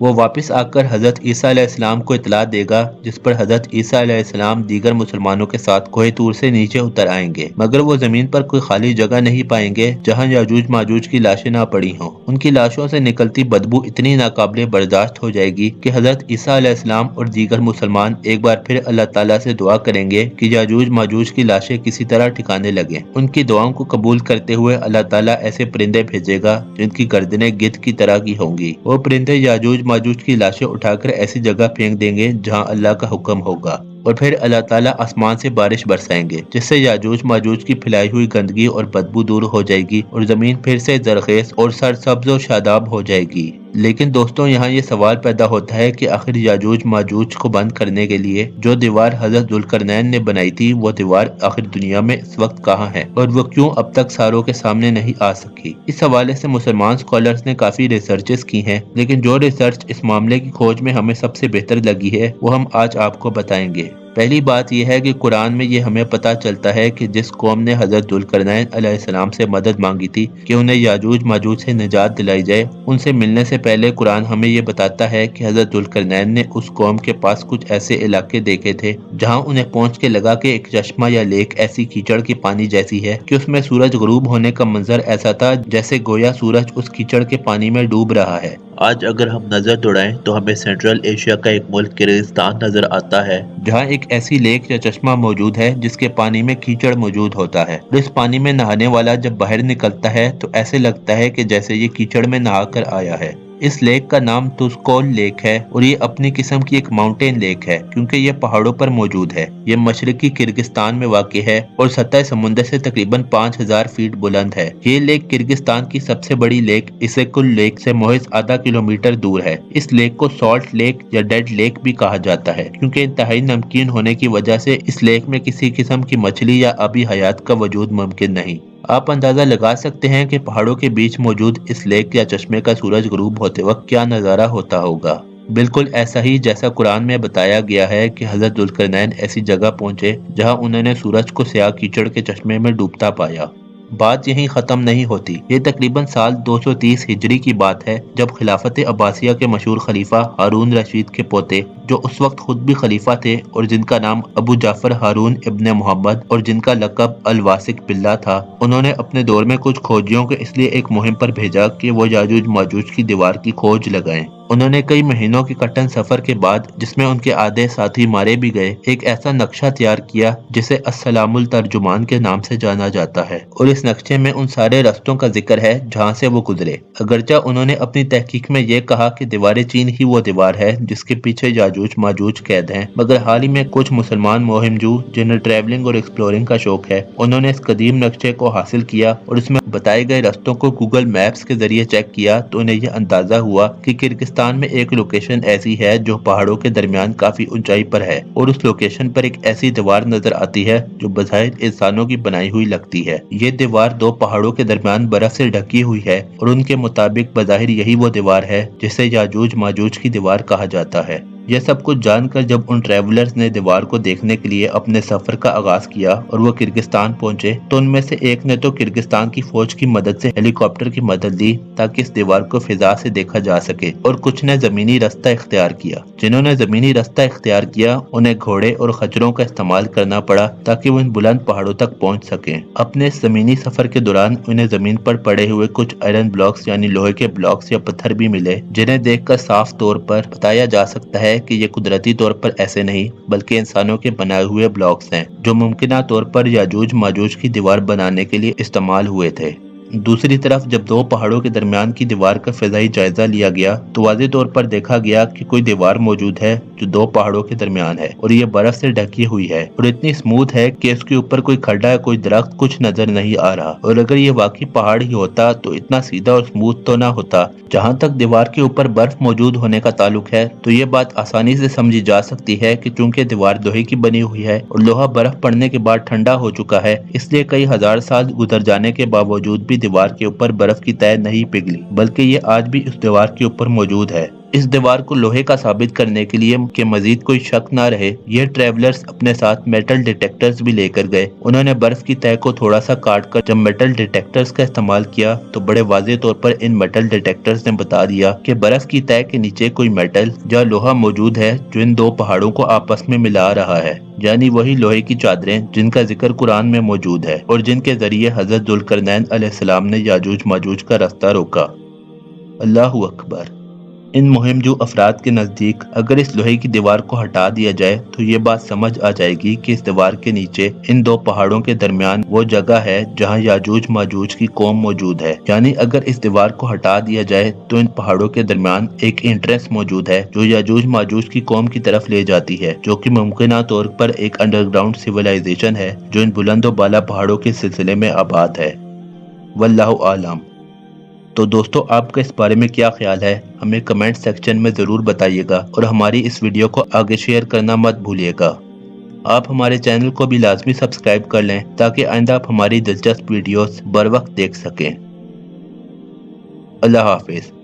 وہ واپس آ کر حضرت عیسیٰ علیہ السلام کو اطلاع دے گا، جس پر حضرت عیسیٰ علیہ السلام دیگر مسلمانوں کے ساتھ کوہ طور سے نیچے اتر آئیں گے، مگر وہ زمین پر کوئی خالی جگہ نہیں پائیں گے جہاں یاجوج ماجوج کی لاشیں نہ پڑی ہوں۔ ان کی لاشوں سے نکلتی بدبو اتنی ناقابل برداشت ہو جائے گی کہ حضرت عیسیٰ علیہ السلام اور دیگر مسلمان ایک بار پھر اللہ تعالیٰ سے دعا کریں گے کہ یاجوج ماجوج کی لاشیں کسی طرح ٹھکانے لگیں۔ ان کی دعاؤں کو قبول کرتے ہوئے اللہ تعالیٰ ایسے پرندے بھیجے گا جن کی گردنیں گدھ کی طرح کی ہوں گی۔ وہ پرندے یاجوج ماجوج کی لاشیں اٹھا کر ایسی جگہ پھینک دیں گے جہاں اللہ کا حکم ہوگا، اور پھر اللہ تعالیٰ آسمان سے بارش برسائیں گے، جس سے یاجوج ماجوج کی پھیلائی ہوئی گندگی اور بدبو دور ہو جائے گی اور زمین پھر سے زرخیز اور سرسبز و شاداب ہو جائے گی۔ لیکن دوستوں، یہاں یہ سوال پیدا ہوتا ہے کہ آخر یاجوج ماجوج کو بند کرنے کے لیے جو دیوار حضرت ذوالقرنین نے بنائی تھی، وہ دیوار آخر دنیا میں اس وقت کہاں ہے اور وہ کیوں اب تک ساروں کے سامنے نہیں آ سکی؟ اس حوالے سے مسلمان اسکالرز نے کافی ریسرچز کی ہیں، لیکن جو ریسرچ اس معاملے کی کھوج میں ہمیں سب سے بہتر لگی ہے وہ ہم آج آپ کو بتائیں گے۔ پہلی بات یہ ہے کہ قرآن میں یہ ہمیں پتہ چلتا ہے کہ جس قوم نے حضرت ذوالقرنین علیہ السلام سے مدد مانگی تھی کہ انہیں یاجوج ماجوج سے نجات دلائی جائے، ان سے ملنے سے پہلے قرآن ہمیں یہ بتاتا ہے کہ حضرت ذوالقرنین نے اس قوم کے پاس کچھ ایسے علاقے دیکھے تھے جہاں انہیں پہنچ کے لگا کہ ایک چشمہ یا لیک ایسی کیچڑ کی پانی جیسی ہے کہ اس میں سورج غروب ہونے کا منظر ایسا تھا جیسے گویا سورج اس کیچڑ کے پانی میں ڈوب رہا ہے۔ آج اگر ہم نظر دوڑائیں تو ہمیں سینٹرل ایشیا کا ایک ملک کرغزستان نظر آتا ہے جہاں ایک ایسی لیک یا چشمہ موجود ہے جس کے پانی میں کیچڑ موجود ہوتا ہے، اور اس پانی میں نہانے والا جب باہر نکلتا ہے تو ایسے لگتا ہے کہ جیسے یہ کیچڑ میں نہا کر آیا ہے۔ اس لیک کا نام توسکول لیک ہے اور یہ اپنی قسم کی ایک ماؤنٹین لیک ہے کیونکہ یہ پہاڑوں پر موجود ہے۔ یہ مشرقی کرغزستان میں واقع ہے اور سطح سمندر سے تقریباً 5000 فیٹ بلند ہے۔ یہ لیک کرغزستان کی سب سے بڑی لیک اسیکل لیک سے محض آدھا کلومیٹر دور ہے۔ اس لیک کو سالٹ لیک یا ڈیڈ لیک بھی کہا جاتا ہے کیونکہ انتہائی نمکین ہونے کی وجہ سے اس لیک میں کسی قسم کی مچھلی یا آبی حیات کا وجود ممکن نہیں۔ آپ اندازہ لگا سکتے ہیں کہ پہاڑوں کے بیچ موجود اس لیک یا چشمے کا سورج غروب ہوتے وقت کیا نظارہ ہوتا ہوگا۔ بالکل ایسا ہی جیسا قرآن میں بتایا گیا ہے کہ حضرت ذوالقرنین ایسی جگہ پہنچے جہاں انہوں نے سورج کو سیاہ کیچڑ کے چشمے میں ڈوبتا پایا۔ بات یہیں ختم نہیں ہوتی۔ یہ تقریباً سال 230 ہجری کی بات ہے جب خلافت عباسیہ کے مشہور خلیفہ ہارون رشید کے پوتے، جو اس وقت خود بھی خلیفہ تھے اور جن کا نام ابو جعفر ہارون ابن محمد اور جن کا لقب الواسق باللہ تھا، انہوں نے اپنے دور میں کچھ کھوجیوں کو اس لیے ایک مہم پر بھیجا کہ وہ یاجوج ماجوج کی دیوار کی کھوج لگائیں۔ انہوں نے کئی مہینوں کے کٹن سفر کے بعد، جس میں ان کے آدھے ساتھی مارے بھی گئے، ایک ایسا نقشہ تیار کیا جسے السلام الترجمان کے نام سے جانا جاتا ہے، اور اس نقشے میں ان سارے رستوں کا ذکر ہے جہاں سے وہ گزرے۔ اگرچہ انہوں نے اپنی تحقیق میں یہ کہا کہ دیوار چین ہی وہ دیوار ہے جس کے پیچھے یاجوج ماجوج قید ہیں، مگر حال ہی میں کچھ مسلمان مہم جو جنہیں ٹریولنگ اور ایکسپلورنگ کا شوق ہے، انہوں نے اس قدیم نقشے کو حاصل کیا اور اس میں بتائے گئے رستوں کو گوگل میپس کے ذریعے چیک کیا تو انہیں یہ اندازہ ہوا کہ کرغزستان میں ایک لوکیشن ایسی ہے جو پہاڑوں کے درمیان کافی اونچائی پر ہے، اور اس لوکیشن پر ایک ایسی دیوار نظر آتی ہے جو بظاہر انسانوں کی بنائی ہوئی لگتی ہے۔ یہ دیوار دو پہاڑوں کے درمیان برف سے ڈھکی ہوئی ہے اور ان کے مطابق بظاہر یہی وہ دیوار ہے جسے یاجوج ماجوج کی دیوار کہا جاتا ہے۔ یہ سب کچھ جان کر جب ان ٹریولرز نے دیوار کو دیکھنے کے لیے اپنے سفر کا آغاز کیا اور وہ کرغزستان پہنچے تو ان میں سے ایک نے تو کرغزستان کی فوج کی مدد سے ہیلی کاپٹر کی مدد لی تاکہ اس دیوار کو فضا سے دیکھا جا سکے، اور کچھ نے زمینی رستہ اختیار کیا۔ جنہوں نے زمینی رستہ اختیار کیا انہیں گھوڑے اور خچروں کا استعمال کرنا پڑا تاکہ وہ ان بلند پہاڑوں تک پہنچ سکیں۔ اپنے اس زمینی سفر کے دوران انہیں زمین پر پڑے ہوئے کچھ آئرن بلاکس یعنی لوہے کے بلاکس یا پتھر بھی ملے جنہیں دیکھ کر صاف طور پر بتایا جا سکتا ہے کہ یہ قدرتی طور پر ایسے نہیں بلکہ انسانوں کے بنائے ہوئے بلاکس ہیں جو ممکنہ طور پر یاجوج ماجوج کی دیوار بنانے کے لیے استعمال ہوئے تھے۔ دوسری طرف جب دو پہاڑوں کے درمیان کی دیوار کا فضائی جائزہ لیا گیا تو واضح طور پر دیکھا گیا کہ کوئی دیوار موجود ہے جو دو پہاڑوں کے درمیان ہے اور یہ برف سے ڈھکی ہوئی ہے اور اتنی اسموتھ ہے کہ اس کے اوپر کوئی کھڈا یا کوئی درخت کچھ نظر نہیں آ رہا، اور اگر یہ واقعی پہاڑ ہی ہوتا تو اتنا سیدھا اور اسموتھ تو نہ ہوتا۔ جہاں تک دیوار کے اوپر برف موجود ہونے کا تعلق ہے تو یہ بات آسانی سے سمجھی جا سکتی ہے کہ چونکہ دیوار لوہے کی بنی ہوئی ہے اور لوہا برف پڑنے کے بعد ٹھنڈا ہو چکا ہے، اس لیے کئی ہزار سال گزر جانے کے باوجود بھی دیوار کے اوپر برف کی تہ نہیں پگھلی، بلکہ یہ آج بھی اس دیوار کے اوپر موجود ہے۔ اس دیوار کو لوہے کا ثابت کرنے کے لیے کہ مزید کوئی شک نہ رہے، یہ ٹریولرز اپنے ساتھ میٹل ڈیٹیکٹرز بھی لے کر گئے۔ انہوں نے برف کی تہہ کو تھوڑا سا کاٹ کر جب میٹل ڈیٹیکٹرز کا استعمال کیا تو بڑے واضح طور پر ان میٹل ڈیٹیکٹرز نے بتا دیا کہ برف کی تہہ کے نیچے کوئی میٹل یا لوہا موجود ہے جو ان دو پہاڑوں کو آپس میں ملا رہا ہے، یعنی وہی لوہے کی چادریں جن کا ذکر قرآن میں موجود ہے اور جن کے ذریعے حضرت ذوالقرنین علیہ السلام نے یاجوج ماجوج کا راستہ روکا۔ اللہ اکبر۔ ان مہم جو افراد کے نزدیک اگر اس لوہے کی دیوار کو ہٹا دیا جائے تو یہ بات سمجھ آ جائے گی کہ اس دیوار کے نیچے ان دو پہاڑوں کے درمیان وہ جگہ ہے جہاں یاجوج ماجوج کی قوم موجود ہے، یعنی اگر اس دیوار کو ہٹا دیا جائے تو ان پہاڑوں کے درمیان ایک انٹرنس موجود ہے جو یاجوج ماجوج کی قوم کی طرف لے جاتی ہے، جو کہ ممکنہ طور پر ایک انڈر گراؤنڈ سیولائزیشن ہے جو ان بلند و بالا پہاڑوں کے سلسلے میں آباد ہے۔ واللہ عالم۔ تو دوستو، آپ کا اس بارے میں کیا خیال ہے؟ ہمیں کمنٹ سیکشن میں ضرور بتائیے گا اور ہماری اس ویڈیو کو آگے شیئر کرنا مت بھولیے گا۔ آپ ہمارے چینل کو بھی لازمی سبسکرائب کر لیں تاکہ آئندہ آپ ہماری دلچسپ ویڈیوز بر وقت دیکھ سکیں۔ اللہ حافظ۔